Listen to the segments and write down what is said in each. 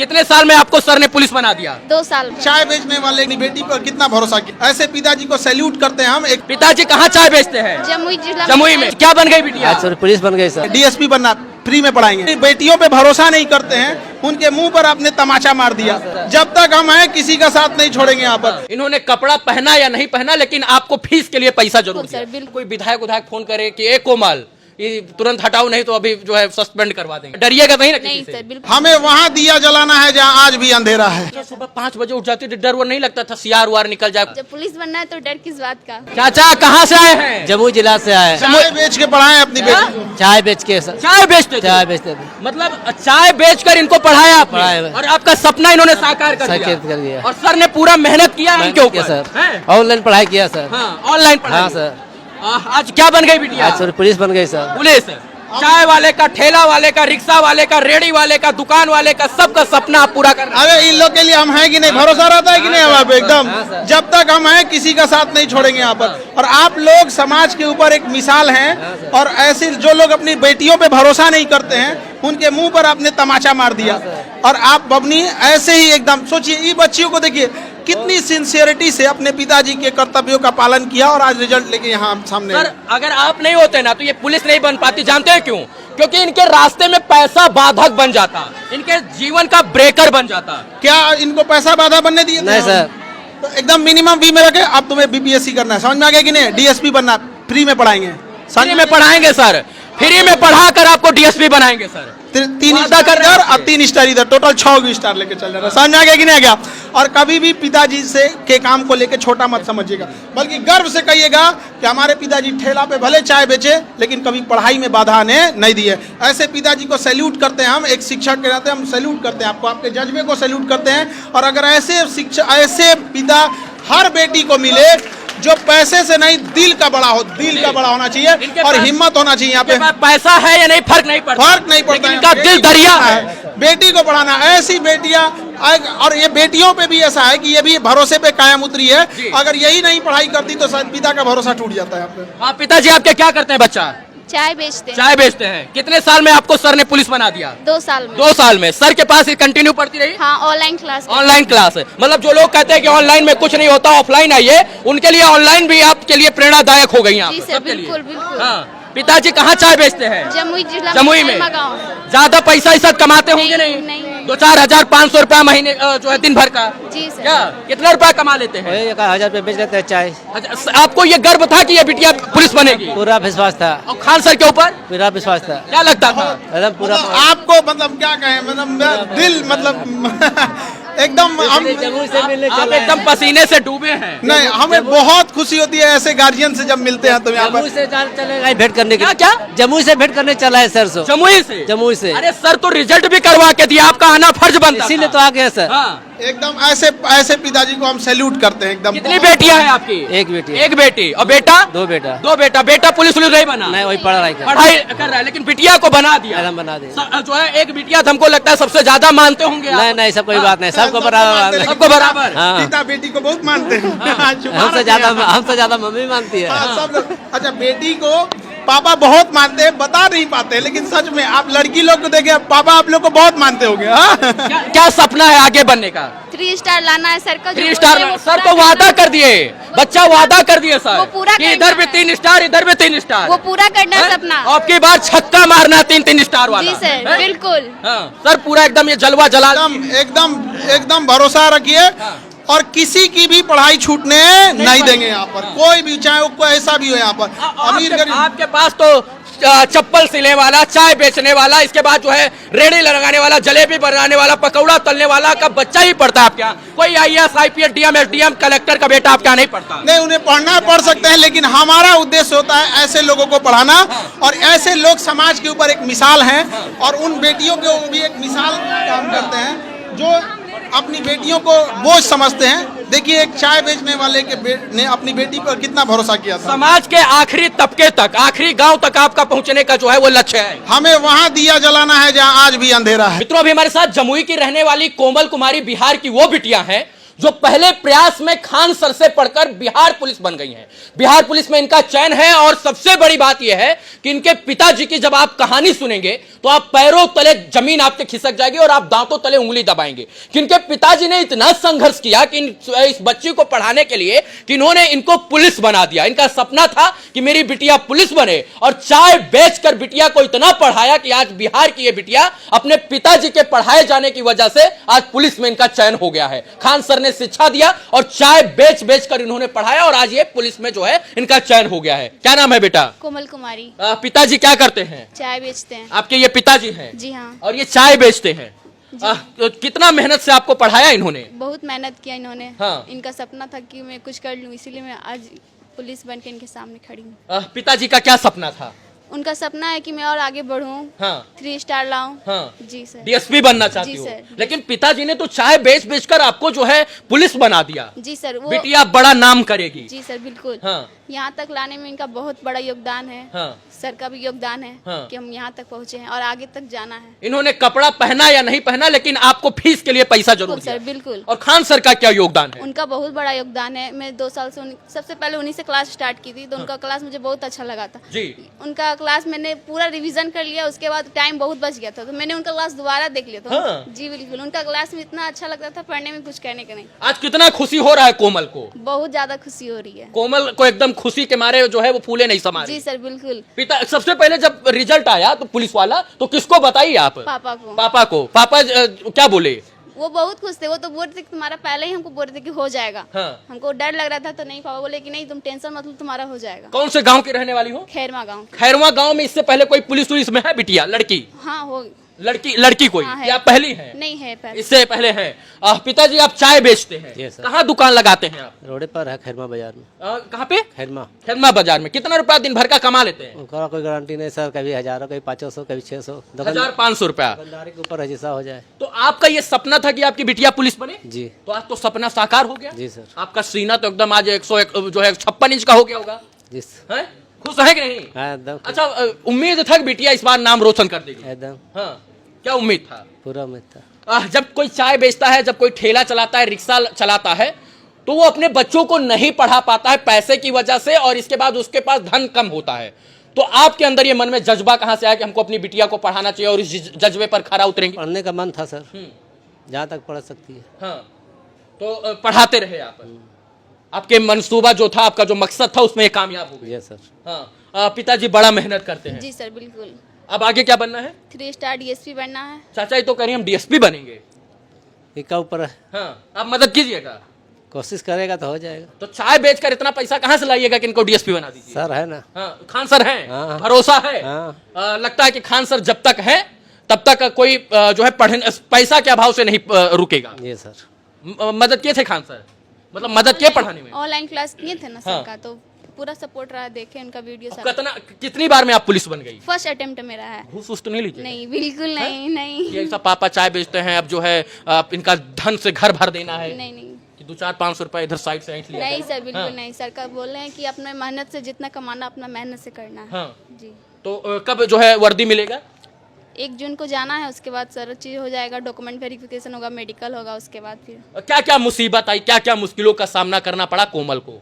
कितने साल में आपको सर ने पुलिस बना दिया? 2 साल में। चाय बेचने वाले की बेटी पर कितना भरोसा किया। ऐसे पिताजी को सैल्यूट करते हैं हम। एक पिताजी कहाँ चाय बेचते हैं? जमुई जिला जमुई में। क्या बन गई बिटिया? सर पुलिस बन गई सर। डीएसपी बनना, फ्री में पढ़ाएंगे। बेटियों पे भरोसा नहीं करते हैं, उनके मुंह पर आपने तमाचा मार दिया। जब तक हम हैं किसी का साथ नहीं छोड़ेंगे यहाँ पर। इन्होंने कपड़ा पहना या नहीं पहना, लेकिन आपको फीस के लिए पैसा जरूर बिल्कुल सर, दिया। बिल्कुल। कोई विधायक फोन करे कि एक कोमल ये तुरंत हटाओ, नहीं तो अभी जो है सस्पेंड करवा देंगे। डरिएगा नहीं ना नहीं किसी सर, से? बिल्कुल। हमें वहाँ दिया जलाना है जहाँ आज भी अंधेरा है। सुबह 5 बजे उठ जाती थी, डर वो नहीं लगता था सियार वार निकल जाए? जब पुलिस बनना है तो डर किस बात का। चाचा कहाँ से आए हैं? जमुई जिला से आए। चाय बेच के पढ़ाए अपनी बेटी को। चाय बेच के सर। चाय बेचते थे? चाय बेचते थे। मतलब चाय बेचकर इनको पढ़ाया आपने? पढ़ाया। और आपका सपना इन्होंने साकार कर साकार कर दिया। और सर ने पूरा मेहनत किया इनके ऊपर सर। ऑनलाइन पढ़ाई किया सर। हाँ, ऑनलाइन पढ़ाई। हाँ सर। आज क्या बन गई बिटिया? आज सर पुलिस बन गई सर। पुलिस। चाय वाले का, ठेला वाले का, रिक्शा वाले का, रेडी वाले का, दुकान वाले का, सबका सपना आप पूरा कर। अरे इन लोग के लिए हम हैं कि नहीं, भरोसा रहता है कि नहीं हमारे पे एकदम। जब तक हम हैं किसी का साथ नहीं छोड़ेंगे यहाँ पर। और आप लोग समाज के ऊपर एक मिसाल हैं। और ऐसे जो लोग अपनी बेटियों पे भरोसा नहीं करते हैं, उनके मुंह पर आपने तमाचा मार दिया। और आप अपनी ऐसे ही एकदम सोचिए, ये बच्चियों को देखिए कितनी सिंसियरिटी से अपने पिताजी के कर्तव्यों का पालन किया और आज रिजल्ट लेके यहाँ सामने। सर अगर आप नहीं होते ना तो ये पुलिस नहीं बन पाती। जानते हैं क्यों? क्योंकि इनके रास्ते में पैसा बाधक बन जाता, इनके जीवन का ब्रेकर बन जाता। क्या इनको पैसा बाधा बनने दिए? नहीं सर। तो एकदम मिनिमम फी में रखे। अब तुम्हें बीपीएससी करना है, समझ में आ गया कि नहीं? डीएसपी बनना, फ्री में पढ़ाएंगे। फ्री में पढ़ाएंगे सर, फ्री में पढ़ाकर आपको डीएसपी बनाएंगे सर। 3 वादा स्टार कर रहे इधर हैं। और 3 स्टार इधर, टोटल 6 स्टार लेके चल रहा है। समझ में आ गया कि नहीं आ गया? और कभी भी पिताजी से के काम को लेके छोटा मत समझिएगा, बल्कि गर्व से कहिएगा कि हमारे पिताजी ठेला पे भले चाय बेचे लेकिन कभी पढ़ाई में बाधा आने नहीं दी है। ऐसे पिताजी को सैल्यूट करते हैं हम। एक शिक्षक के नाते हम सैल्यूट करते हैं आपको, आपके जज्बे को सैल्यूट करते हैं। और अगर ऐसे पिता हर बेटी को मिले जो पैसे से नहीं, दिल का बड़ा हो, दिल का बड़ा होना चाहिए और हिम्मत होना चाहिए। यहाँ पे पैसा है या नहीं फर्क नहीं पड़ता, फर्क नहीं पड़ता, इनका दिल दरिया है। बेटी को पढ़ाना, ऐसी बेटियां। और ये बेटियों पे भी ऐसा है कि ये भी भरोसे पे कायम उतरी है। अगर यही नहीं पढ़ाई करती तो शायद पिता का भरोसा टूट जाता है। हाँ, पिताजी आपके क्या करते हैं? बच्चा चाय बेचते हैं। चाय बेचते हैं। कितने साल में आपको सर ने पुलिस बना दिया? 2 साल में। 2 साल में। सर के पास कंटिन्यू पढ़ती रही? हाँ, ऑनलाइन क्लास। ऑनलाइन क्लास है। मतलब जो लोग कहते हैं कि ऑनलाइन में कुछ नहीं होता, ऑफलाइन आइए, उनके लिए ऑनलाइन भी आपके लिए प्रेरणादायक हो गई यहाँ जी पर, सर, सबके लिए। बिल्कुल बिल्कुल। हाँ। पिताजी कहाँ चाय बेचते हैं? जमुई जिला जमुई में। गाँव। ज्यादा पैसा इस कमाते होंगे? नहीं, नहीं, नहीं। 2-4 हजार 500 रुपया महीने जो है दिन भर का। जी सर। क्या कितना रुपया कमा लेते हैं? 1000 रुपये बेच लेते हैं चाय। अच्छा, आपको ये गर्व था कि ये बिटिया पुलिस बनेगी? पूरा विश्वास था। और खान सर के ऊपर पूरा विश्वास था। क्या लगता था? एकदम पूरा। आपको मतलब क्या कहें, मतलब दिल मतलब एकदम हम जमुई से मिलने आप चले एकदम पसीने से डूबे हैं। नहीं, हमें बहुत खुशी होती है ऐसे गार्जियन से जब मिलते हैं तो यहाँ जमुई पर। से चले भेंट करने के। क्या? जमुई से भेंट करने चला है सर सो। जमुई से? जमुई से। अरे सर तो रिजल्ट भी करवा के दिया, आपका आना फर्ज बनता इसीलिए था। तो आ गया सर। हाँ। एकदम ऐसे पिताजी को हम सैल्यूट करते हैं एकदम। कितनी बेटियां हैं आपकी? एक बेटी। एक बेटी। और बेटा? 2 बेटा। 2 बेटा। बेटा पुलिस नहीं बना? नहीं, वही पढ़ रहा है। पढ़ाई कर रहा है, लेकिन बिटिया को बना दिया। एकदम बना दे। जो है एक बिटिया हमको लगता है सबसे ज्यादा मानते होंगे आप। नहीं सब कोई बात नहीं, सबको बराबर। सबको बराबर। हाँ। पिता बेटी को बहुत मानते हैं। हमसे ज्यादा मम्मी मानती है। हाँ, सब लोग। अच्छा, बेटी को पापा बहुत मानते हैं, बता नहीं पाते, लेकिन सच में आप लड़की लोग को देखे, पापा आप लोग को बहुत मानते होंगे। हाँ? क्या सपना है आगे बनने का? 3 स्टार लाना है सर का। 3 स्टार। सर तो वादा कर दिए, बच्चा वादा कर दिए सर, वो पूरा कि इधर भी 3 स्टार, इधर भी 3 स्टार। वो पूरा करना है सपना। आपकी बार छक्का मारना 3 स्टार वाला। जी सर, बिल्कुल। हाँ, सर पूरा एकदम ये जलवा जला। एकदम भरोसा रखिए। और किसी की भी पढ़ाई छूटने नहीं देंगे यहाँ पर, कोई भी, चाहे वो कोई ऐसा भी हो यहाँ पर, अमीर गरीब। आपके पास तो चप्पल सिलने वाला, चाय बेचने वाला, इसके बाद जो है रेड़ी लगाने वाला, जलेबी बनाने वाला, पकौड़ा तलने वाला का बच्चा ही पढ़ता है आपके यहाँ। कोई IAS, IPS, DM, SDM, collector का बेटा आपके यहाँ नहीं पढ़ता? नहीं, उन्हें पढ़ना पढ़ सकते हैं, लेकिन हमारा उद्देश्य होता है ऐसे लोगों को पढ़ाना। और ऐसे लोग समाज के ऊपर एक मिसाल हैं। और उन बेटियों को भी एक मिसाल काम करते हैं जो अपनी बेटियों को बोझ समझते हैं। देखिए, एक चाय बेचने वाले ने अपनी बेटी पर कितना भरोसा किया था। समाज के आखिरी तबके तक, आखिरी गांव तक आपका पहुंचने का जो है वो लक्ष्य है। हमें वहाँ दिया जलाना है जहाँ आज भी अंधेरा है। मित्रों, अभी हमारे साथ जमुई की रहने वाली कोमल कुमारी बिहार की वो बिटियां हैं जो पहले प्रयास में खान सर से पढ़कर बिहार पुलिस बन गई हैं। बिहार पुलिस में इनका चयन है और सबसे बड़ी बात यह है कि इनके पिताजी की जब आप कहानी सुनेंगे तो आप पैरों तले जमीन आपके खिसक जाएगी और आप दांतों तले उंगली दबाएंगे कि इनके पिताजी ने इतना संघर्ष किया कि इस बच्ची को पढ़ाने के लिए कि इन्होंने इनको पुलिस बना दिया। इनका सपना था कि मेरी बिटिया पुलिस बने और चाय बेचकर बिटिया को इतना पढ़ाया कि आज बिहार की ये बिटिया अपने पिताजी के पढ़ाए जाने की वजह से आज पुलिस में इनका चयन हो गया है। खान सर ने शिक्षा दिया और चाय बेच बेच कर इन्होंने पढ़ाया और आज ये पुलिस में जो है इनका चयन हो गया है। क्या नाम है बेटा? कोमल कुमारी। पिताजी क्या करते हैं? चाय बेचते हैं। आपके ये पिताजी हैं? जी हाँ। और ये चाय बेचते हैं। तो कितना मेहनत से आपको पढ़ाया इन्होंने? बहुत मेहनत किया इन्होंने। हाँ। इनका सपना था कि मैं कुछ कर लूं, इसीलिए मैं आज पुलिस बन के इनके सामने खड़ी हूँ। पिताजी का क्या सपना था? उनका सपना है कि मैं और आगे बढ़ूं, हाँ। 3 स्टार लाऊं। हाँ। जी सर। डीएसपी बनना चाहती जी हो? सर। लेकिन पिताजी ने तो चाय बेच बेचकर आपको जो है पुलिस बना दिया। जी सर। वो बिटिया बड़ा नाम करेगी। जी सर बिल्कुल। हाँ। यहाँ तक लाने में इनका बहुत बड़ा योगदान है। हाँ। सर का भी योगदान है हाँ। कि हम यहाँ तक पहुँचे हैं और आगे तक जाना है। इन्होंने कपड़ा पहना या नहीं पहना लेकिन आपको फीस के लिए पैसा जरूर बिल्कुल दिया। सर बिल्कुल। और खान सर का क्या योगदान है? उनका बहुत बड़ा योगदान है। मैं 2 साल से सबसे पहले उन्हीं से क्लास स्टार्ट की थी, तो उनका क्लास मुझे बहुत अच्छा लगा था। जी। उनका क्लास मैंने पूरा रिवीजन कर लिया, उसके बाद टाइम बहुत बच गया था तो मैंने उनका क्लास दोबारा देख लिया था। हाँ। जी बिल्कुल। उनका क्लास में इतना अच्छा लगता था, पढ़ने में कुछ कहने का नहीं। आज कितना खुशी हो रहा है कोमल को? बहुत ज्यादा खुशी हो रही है। कोमल को एकदम खुशी के मारे जो है वो फूले नहीं समा रही। जी सर बिल्कुल। पिता सबसे पहले जब रिजल्ट आया तो पुलिस वाला तो किसको बताइए आप? पापा को। पापा को। पापा क्या बोले? वो बहुत खुश थे। वो तो बोल रहे थे कि तुम्हारा पहले ही हमको बोल रहे थे कि हो जाएगा। हाँ। हमको डर लग रहा था तो नहीं, पापा बोले कि नहीं तुम टेंशन मत लो, तुम्हारा हो जाएगा। कौन से गांव की रहने वाली हो? खैरमा गाँव। खैरवा गांव में इससे पहले कोई पुलिस वुलिस में है बिटिया? लड़की? हाँ हो। लड़की कोई? हाँ, है। या पहली है? नहीं है पहले। इससे पहले है। पिताजी आप चाय बेचते हैं? जी सर। कहाँ दुकान लगाते हैं आप? रोड पर है खैरमा बाजार में। कहाँ पे? खैरमा। खैरमा बाजार में। कितना रुपया दिन भर का कमा लेते हैं? उनका कोई गारंटी नहीं सर, कभी 1000, कभी 500, कभी 600। 1500 रुपया। दुकानदारी के ऊपर है, जैसा हो जाए। तो आपका ये सपना था कि आपकी बिटिया पुलिस बने? जी। तो आज तो सपना साकार हो गया। जी सर। आपका सीना तो एकदम आज 101 जो है 56 इंच का हो गया होगा। जी हैं? खुश है कि नहीं? हाँ एकदम। अच्छा, उम्मीद था कि बिटिया इस बार नाम रोशन कर देगी? एकदम। हाँ। क्या उम्मीद था? पूरा उम्मीद था। जब कोई चाय बेचता है, जब कोई ठेला चलाता है, रिक्शा चलाता है, तो वो अपने बच्चों को नहीं पढ़ा पाता है पैसे की वजह से और इसके बाद उसके पास धन कम होता है। तो आपके अंदर ये मन में जज्बा कहाँ से आया कि हमको अपनी बिटिया को पढ़ाना चाहिए और इस जज्बे पर खरा उतरेंगे? पढ़ने का मन था सर, जहाँ तक पढ़ सकती है। हाँ। तो पढ़ाते रहे आप। आपके मंसूबा जो था, आपका जो मकसद था, उसमें ये कामयाब हो गए। जी सर। हाँ। पिताजी बड़ा मेहनत करते हैं। जी सर बिल्कुल। अब आगे क्या बनना है? 3 स्टार डीएसपी बनना है। चाचा ये तो कह रही हम डीएसपी बनेंगे। इनका ऊपर है, हाँ। आप मदद कीजिएगा। कोशिश करेगा तो हो जाएगा। तो चाय बेचकर इतना पैसा कहाँ से लाइएगा कि इनको डीएसपी बना दीजिए? सर है ना। हाँ। खान सर हैं? हाँ। भरोसा है? हाँ। लगता है कि खान सर जब तक है तब तक कोई जो है पढ़ने पैसा के अभाव से नहीं रुकेगा। जी सर। मदद किए थे खान सर? मतलब मदद किए पढ़ाने में? ऑनलाइन क्लास किए थे ना हाँ। सर का, तो पूरा सपोर्ट रहा, देखे उनका वीडियो सारा। कितनी बार में आप पुलिस बन गई? फर्स्ट अटेम्प्ट मेरा है। घूस वूस तो नहीं लीजिए? नहीं बिल्कुल नहीं। नहीं ये ऐसा पापा चाय बेचते हैं, अब जो है इनका धन से घर भर देना है नहीं कि 2-4-500 रुपए इधर साइड से ऐंठ लिया नहीं करो। सर बिल्कुल हाँ। नहीं। सर का बोल रहे हैं कि अपने मेहनत से जितना कमाना अपना मेहनत से करना है। हाँ। जी। तो कब जो है वर्दी मिलेगा? 1 जून को जाना है, उसके बाद सारा चीज हो जाएगा, डॉक्यूमेंट वेरिफिकेशन होगा, मेडिकल होगा, उसके बाद फिर क्या क्या मुसीबत आई, क्या क्या मुश्किलों का सामना करना पड़ा कोमल को?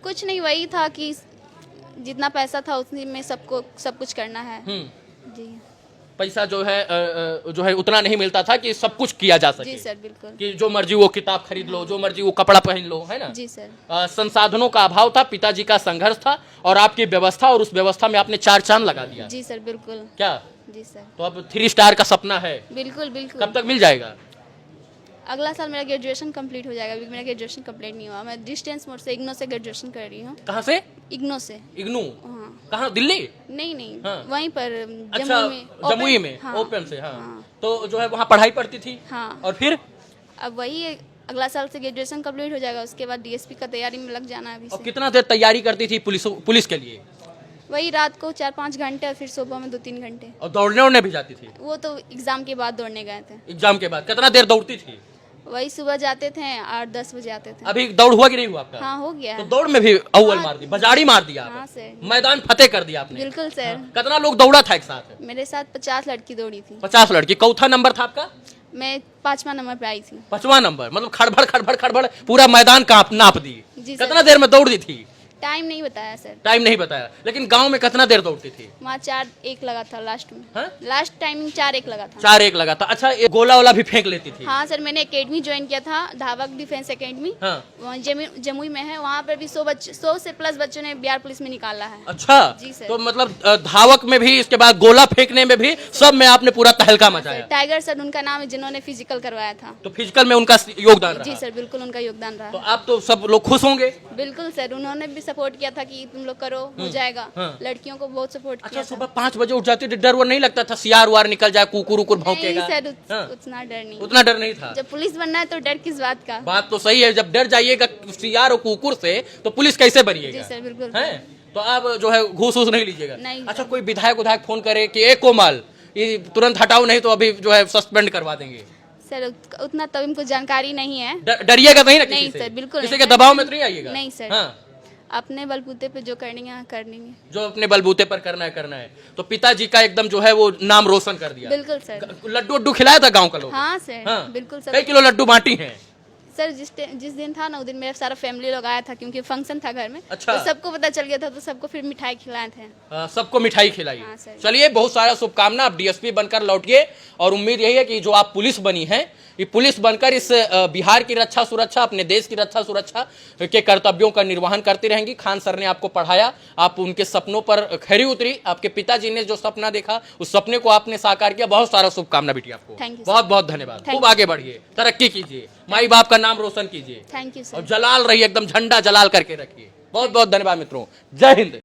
कुछ नहीं, वही था कि जितना पैसा था उतनी में सबको सब कुछ करना है। जी। पैसा जो है उतना नहीं मिलता था कि सब कुछ किया जा सके। जी सर बिल्कुल। कि जो मर्जी वो किताब खरीद लो, जो मर्जी वो कपड़ा पहन लो, है ना? जी सर। संसाधनों का अभाव था, पिताजी का संघर्ष था और आपकी व्यवस्था, और उस व्यवस्था में आपने 4 चांद लगा दिया। जी सर बिल्कुल। क्या? जी सर तो अब 3 स्टार का सपना है? बिल्कुल बिल्कुल। कब तक मिल जाएगा? अगला साल मेरा ग्रेजुएशन कंप्लीट हो जाएगा। अभी मेरा ग्रेजुएशन कंप्लीट नहीं हुआ। मैं डिस्टेंस मोड से इग्नो से ग्रेजुएशन कर रही हूँ। कहाँ से? इग्नो से। इग्नू? हाँ। कहाँ? दिल्ली? नहीं हाँ। वहीं पर अच्छा, जमुई में। जमुई ओपन- में। हाँ। ओपन से। हाँ। हाँ। तो जो है वहाँ पढ़ाई पढ़ती थी? हाँ। और फिर अब वही अगला साल से ग्रेजुएशन कंप्लीट हो जाएगा, उसके बाद डीएसपी का तैयारी में लग जाना है अभी और से। कितना देर तैयारी करती थी पुलिस के लिए? वही रात को 4-5 घंटे और फिर सुबह में 2-3 घंटे। और दौड़ने उड़ने भी जाती थी? वो तो एग्जाम के बाद दौड़ने गए थे। एग्जाम के बाद कितना देर दौड़ती थी? वही सुबह जाते थे 8-10 बजे आते थे। अभी दौड़ हुआ कि नहीं हुआ आपका? हाँ हो गया तो है। दौड़ में भी अव्वल हाँ। मार दी, बजाड़ी मार दिया हाँ आपने। सर। मैदान फतेह कर दिया आपने। बिल्कुल सर। कितना लोग दौड़ा था एक साथ? मेरे साथ 50 लड़की दौड़ी थी। 50 लड़की। चौथा नंबर था आपका? मैं 5वां नंबर पे आई थी। 5वां नंबर, मतलब खड़बड़ खड़बड़ खड़बड़ पूरा मैदान नाप दी। जी सर। कितना देर में दौड़ दी थी? टाइम नहीं बताया सर। टाइम नहीं बताया, लेकिन गांव में कितना देर दौड़ती थी? वहाँ 4-1 लगा था लास्ट में। हाँ? लास्ट टाइमिंग 4-1 लगा था। 4-1 लगा था। अच्छा, ये गोला वोला भी फेंक लेती थी? हाँ सर, मैंने एकेडमी ज्वाइन किया था, धावक डिफेंस एकेडमी। हाँ। वहाँ जमुई में है, वहाँ पर भी 100 से प्लस बच्चों ने बिहार पुलिस में निकाला है। अच्छा। जी सर। तो मतलब धावक में भी, इसके बाद गोला फेंकने में भी, सब में आपने पूरा तहलका मचाया। टाइगर सर उनका नाम है, जिन्होंने फिजिकल करवाया था। तो फिजिकल में उनका योगदान रहा? जी सर, बिल्कुल उनका योगदान तो रहा। आप तो सब लोग खुश होंगे? बिल्कुल सर, उन्होंने भी सपोर्ट किया था कि तुम लोग करो, हो जाएगा। हाँ। लड़कियों को बहुत सपोर्ट अच्छा, किया था। सुबह 5 बजे उठ जाती थी, डर वो नहीं लगता था सियार वार निकल जाए, कुकुर उकुर नहीं भौंकेगा? सर, हाँ। उतना डर नहीं। उतना डर नहीं था? जब पुलिस बनना है तो डर किस बात का। बात तो सही है, जब डर जाइएगा सियार और कुकुर से तो पुलिस कैसे बनिएगा? जी सर, बिल्कुल। हैं? तो आप जो है घूस वूस नहीं लीजिएगा? नहीं। अच्छा, कोई विधायक फोन करे कि एक कोमल ये तुरंत हटाओ, नहीं तो अभी जो है सस्पेंड करवा देंगे? सर उतना तब इनको जानकारी नहीं है। डरिएगा नहीं ना किसी नहीं से? सर, बिल्कुल किसी नहीं। के दबाव में तो नहीं आइएगा? नहीं सर। हाँ। अपने बलबूते पे जो करनी है करनी है। जो अपने बलबूते पर करना है करना है। तो पिताजी का एकदम जो है वो नाम रोशन कर दिया। बिल्कुल सर। लड्डू उड्डू खिलाया था गांव का लोग? हाँ सर। हाँ। बिल्कुल सर। कई किलो लड्डू बांटी हैं? सर जिस दिन था ना, उस दिन मेरा सारा फैमिली लोग आया था, क्योंकि फंक्शन था घर में। अच्छा। तो सबको पता चल गया था, तो सबको फिर मिठाई खिलाए थे। सबको मिठाई खिलाई। हाँ सर। चलिए, बहुत सारा शुभकामना, आप डीएसपी बनकर लौटिए, और उम्मीद यही है कि जो आप पुलिस बनी है, ये पुलिस बनकर इस बिहार की रक्षा सुरक्षा, अपने देश की रक्षा सुरक्षा के कर्तव्यों का निर्वहन करती रहेंगी। खान सर ने आपको पढ़ाया, आप उनके सपनों पर खरी उतरी, आपके पिताजी ने जो सपना देखा उस सपने को आपने साकार किया। बहुत सारा शुभकामना बेटी आपको। Thank you. बहुत बहुत धन्यवाद। खूब आगे बढ़िए, तरक्की कीजिए, माई बाप का नाम रोशन कीजिए, थैंक यू और सर। जलाल रहिए, एकदम झंडा जलाल करके रखिए। बहुत बहुत धन्यवाद मित्रों। जय हिंद।